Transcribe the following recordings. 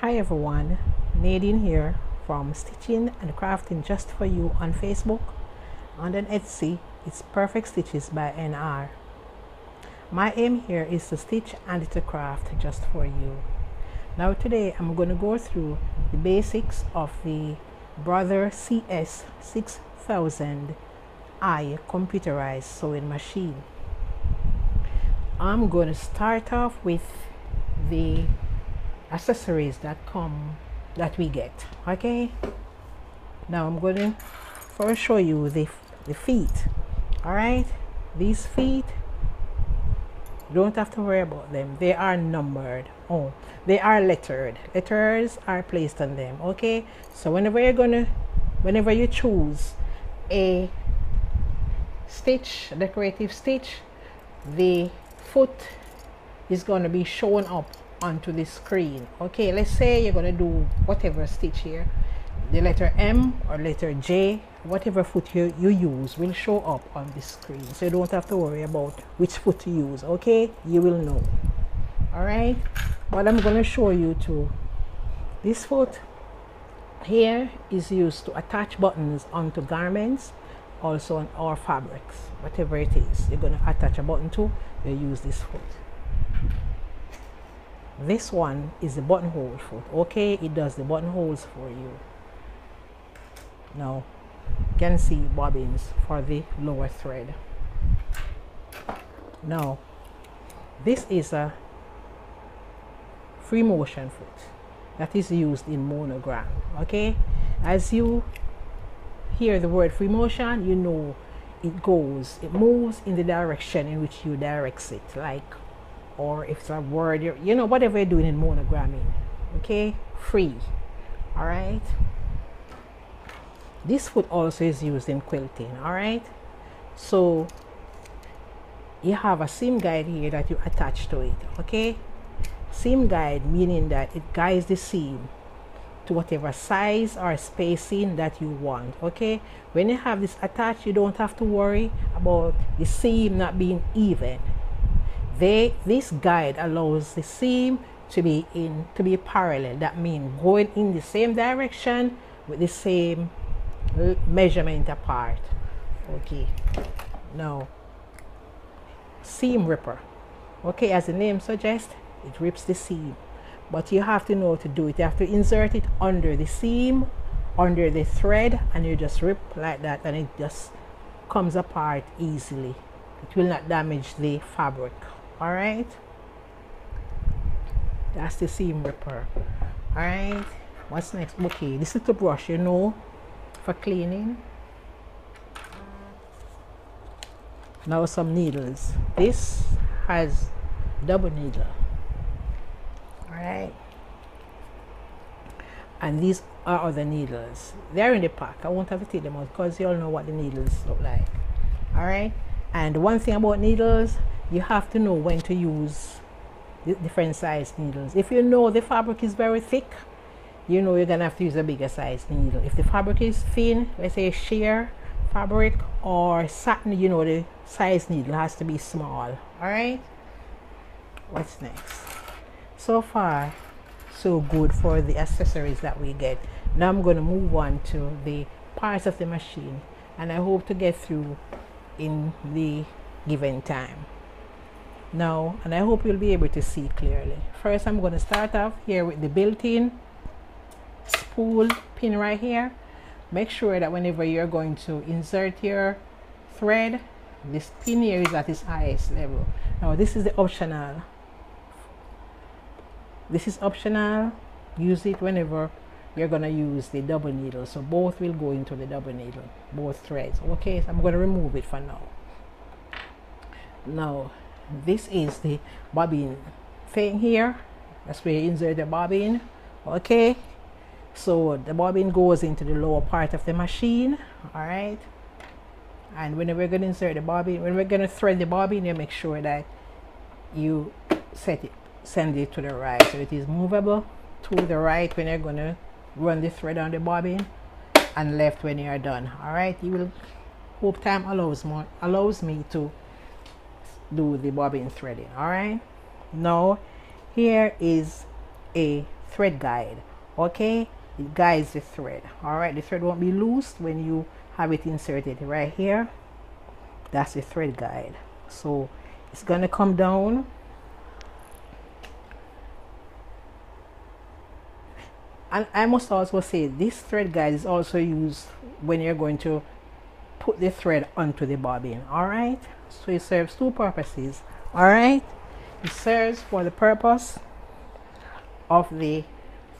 Hi everyone, Nadine here from Stitching and Crafting Just For You on Facebook, and on Etsy it's Perfect Stitches by NR. My aim here is to stitch and to craft just for you. Now today I'm going to go through the basics of the Brother CS-6000i Computerized sewing machine. I'm going to start off with the accessories that we get. Okay, now I'm going to first show you the feet. All right, these feet, you don't have to worry about them. They are numbered. Oh, they are lettered. Letters are placed on them. Okay, so whenever you choose a stitch, a decorative stitch, the foot is going to be shown up onto the screen. Okay, let's say you're going to do whatever stitch here, the letter M or letter J, whatever foot you use will show up on the screen, so you don't have to worry about which foot to use. Okay, you will know. All right, what I'm going to show you to this foot here is used to attach buttons onto garments, also on our fabrics, whatever it is you're going to attach a button to, you use this foot. This one is the buttonhole foot. Okay, it does the buttonholes for you. Now you can see bobbins for the lower thread. Now this is a free motion foot that is used in monogram. Okay, as you hear the word free motion, you know it moves in the direction in which you direct it, like, or if it's a word, you know, whatever you're doing in monogramming. Okay, free. All right, this foot also is used in quilting. All right, so you have a seam guide here that you attach to it. Okay, seam guide meaning that it guides the seam to whatever size or spacing that you want. Okay, when you have this attached, you don't have to worry about the seam not being even. This guide allows the seam to be parallel. That means going in the same direction with the same measurement apart. Okay, now seam ripper. Okay, as the name suggests, it rips the seam, but you have to know how to do it. You have to insert it under the seam, under the thread, and you just rip like that, and it just comes apart easily. It will not damage the fabric. All right, that's the seam ripper. All right, what's next? Okay, this little brush, you know, for cleaning. Now some needles. This has double needle. All right, and these are other needles. They're in the pack. I won't have to take them out because you all know what the needles look like. All right, and one thing about needles, you have to know when to use the different size needles. If you know the fabric is very thick, you know you're gonna have to use a bigger size needle. If the fabric is thin, let's say sheer fabric or satin, you know the size needle has to be small. All right, what's next? So far so good for the accessories that we get. Now I'm going to move on to the parts of the machine, and I hope to get through in the given time. Now, and I hope you'll be able to see clearly. First, I'm going to start off here with the built-in spool pin right here. Make sure that whenever you're going to insert your thread, this pin here is at its highest level. Now this is the optional. This is optional. Use it whenever you're going to use the double needle, so both will go into the double needle, both threads. Okay, so I'm going to remove it for now. Now this is the bobbin thing here. That's where you insert the bobbin. Okay, so the bobbin goes into the lower part of the machine. All right, and whenever we're going to insert the bobbin, when we're going to thread the bobbin, you make sure that you send it to the right, so it is movable to the right when you're going to run the thread on the bobbin, and left when you are done. All right, you will hope time allows me to do the bobbin threading. All right, now here is a thread guide. Okay, it guides the thread. All right, the thread won't be loose when you have it inserted right here. That's the thread guide. So it's gonna come down. And I must also say this thread guide is also used when you're going to put the thread onto the bobbin. All right, so it serves two purposes. All right, it serves for the purpose of the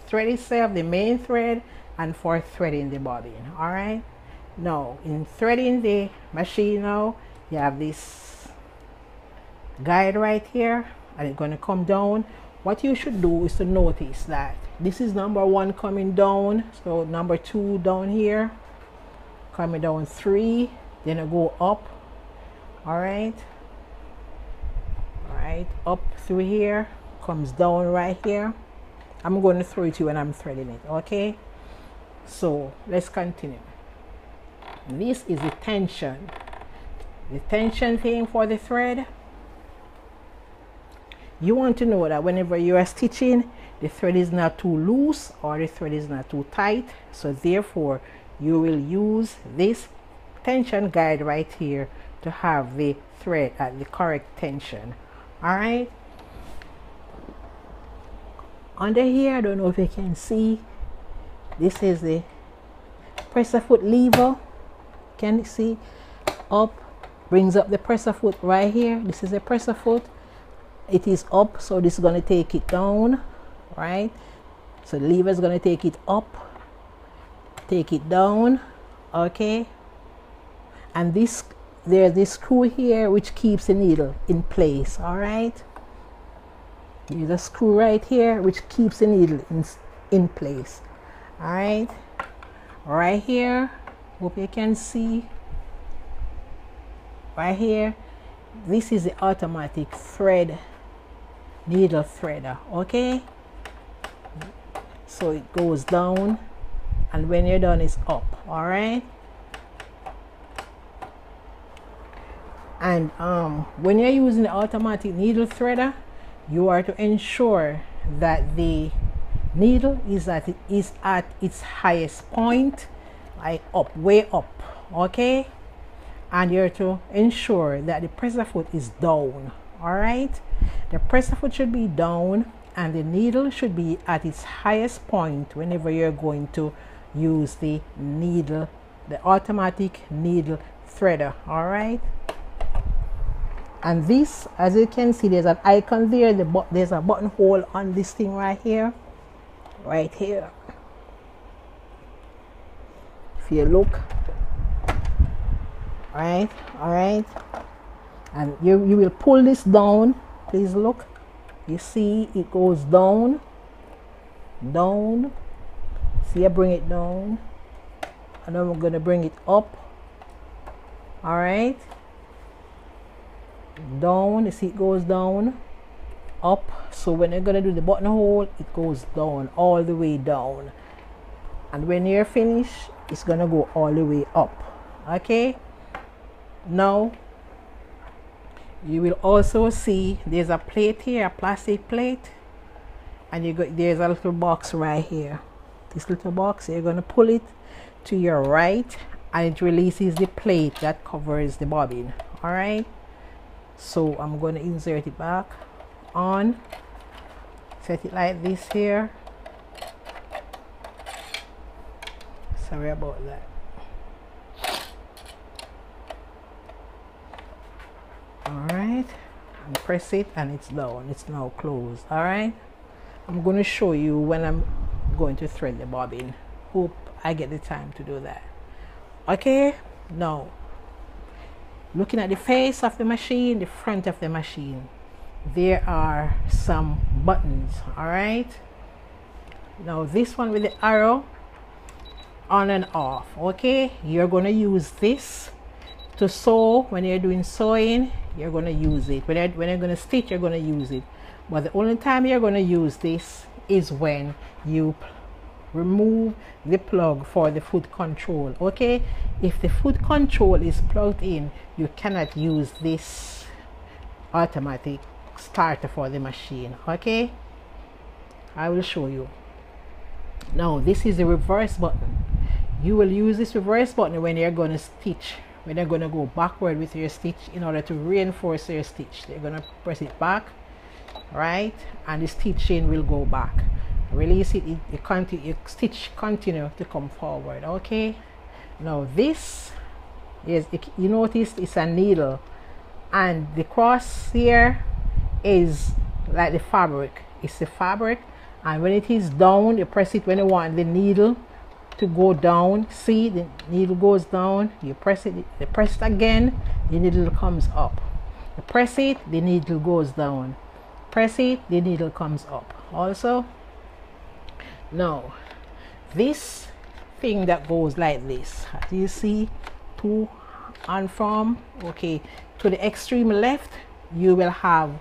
thread itself, the main thread, and for threading the bobbin. All right, now in threading the machine, now you have this guide right here, and it's going to come down. What you should do is to notice that this is number 1 coming down, so number 2 down here, coming down 3, then I go up. All right, up through here, comes down right here. I'm going to throw it to you when I'm threading it. Okay, so let's continue. This is the tension thing for the thread. You want to know that whenever you are stitching, the thread is not too loose or the thread is not too tight, so therefore you will use this tension guide right here to have the thread at the correct tension. All right, under here, I don't know if you can see, this is the presser foot lever. Can you see? Up, brings up the presser foot right here. This is the presser foot. It is up, so this is going to take it down, right? So the lever is going to take it up, take it down. Okay, and this, there's this screw here which keeps the needle in place. All right, there's a screw right here which keeps the needle in place. All right here, hope you can see right here, this is the automatic thread needle threader. Okay, so it goes down, and when you're done, it's up. All right, and when you're using the automatic needle threader, you are to ensure that the needle is at its highest point, like up, way up. Okay, and you're to ensure that the presser foot is down. All right, the presser foot should be down and the needle should be at its highest point whenever you're going to use the needle, the automatic needle threader. All right, and this, as you can see, there's an icon there. There's a buttonhole on this thing right here, if you look. All right, and you will pull this down. Please look, you see it goes down. See, I bring it down, and then we're going to bring it up. All right, down. You see it goes down, up. So when you're going to do the buttonhole, it goes down, all the way down, and when you're finished, it's going to go all the way up. Okay, now you will also see there's a plate here, a plastic plate, and there's a little box right here. This little box, you're going to pull it to your right, and it releases the plate that covers the bobbin. All right, so I'm going to insert it back on, set it like this here. Sorry about that. All right, and press it, and it's down. It's now closed. All right, I'm going to show you when I'm going to thread the bobbin. Hope I get the time to do that. Okay, now looking at the face of the machine, the front of the machine, there are some buttons. All right, now this one with the arrow on and off. Okay, you're going to use this to sew. When you're doing sewing, you're going to use it. When you're going to stitch, you're going to use it. But the only time you're going to use this is when you remove the plug for the foot control. Okay, if the foot control is plugged in, you cannot use this automatic starter for the machine. Okay, I will show you. Now this is the reverse button. You will use this reverse button when you're going to stitch, when you're going to go backward with your stitch in order to reinforce your stitch. You're going to press it back, right, and the stitching will go back. Release it, your stitch continue to come forward. Okay, now this is, you notice it's a needle, and the cross here is like the fabric. It's the fabric, and when it is down, you press it when you want the needle to go down. See, the needle goes down, you press it, you press it again, the needle comes up. You press it, the needle goes down. Press it, the needle comes up also. Now this thing that goes like this, you see, to and from, okay, to the extreme left, you will have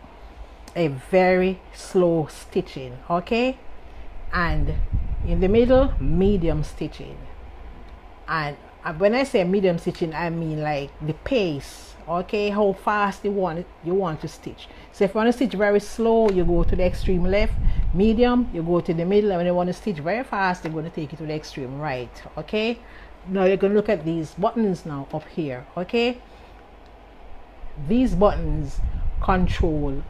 a very slow stitching, okay, and in the middle, medium stitching. And when I say medium stitching, I mean like the pace, okay, how fast you want to stitch. So if you want to stitch very slow, you go to the extreme left. Medium, you go to the middle. And when you want to stitch very fast, you're going to take it to the extreme right. Okay, now you're going to look at these buttons now up here. Okay, these buttons control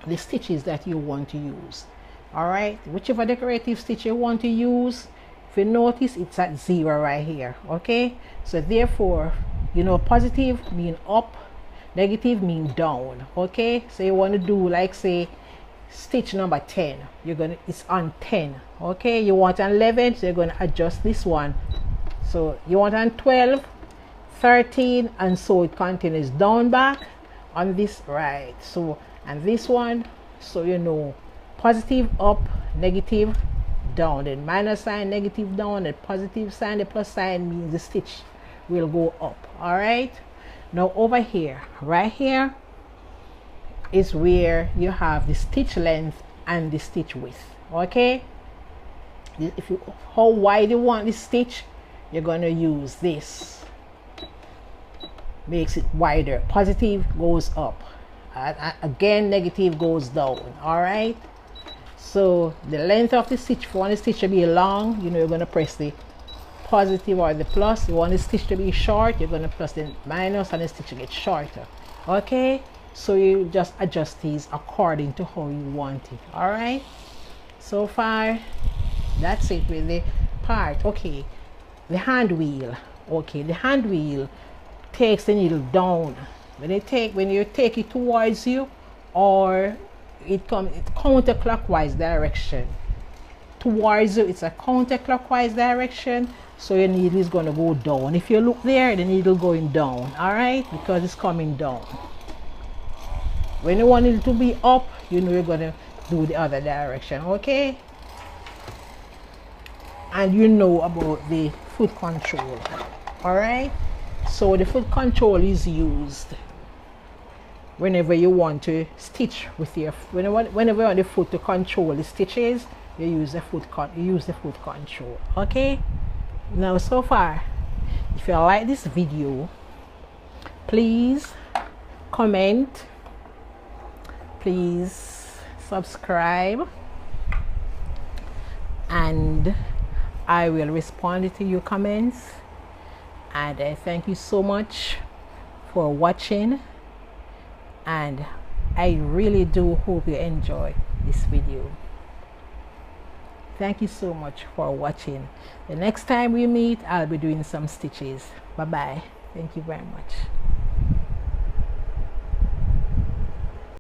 the stitches that you want to use. All right, whichever decorative stitch you want to use, if you notice, it's at 0 right here. Okay, so therefore, you know, positive mean up, negative mean down. Okay, so you want to do, like, say, stitch number 10, it's on 10. Okay, you want an 11, so you're going to adjust this one. So you want on 12, 13, and so it continues down, back on this, right? So, and this one, so you know, positive up, negative down, then minus sign, negative down, and positive sign, the plus sign means the stitch will go up. All right, now over here, right here is where you have the stitch length and the stitch width. Okay, if you, how wide you want the stitch, you're going to use this, makes it wider. Positive goes up, again negative goes down. All right, so the length of the stitch, if you want the stitch to be long, you know, you're going to press the positive or the plus. You want the stitch to be short, you're going to press the minus, and the stitch gets shorter. Okay, so you just adjust these according to how you want it. All right, so far that's it with the part. Okay, the hand wheel. Okay, the hand wheel takes the needle down when you take it towards you, or it counterclockwise direction towards you. It's a counterclockwise direction, so your needle is going to go down. If you look there, the needle going down. All right, because it's coming down. When you want it to be up, you know, you're going to do the other direction. Okay, and you know about the foot control. All right, so the foot control is used whenever you want to stitch with your, whenever you want the foot to control the stitches, you use the foot control. Okay, now so far, if you like this video, please comment, please subscribe, and I will respond to your comments. And I thank you so much for watching, and I really do hope you enjoy this video. Thank you so much for watching. The next time we meet, I'll be doing some stitches. Bye bye. Thank you very much.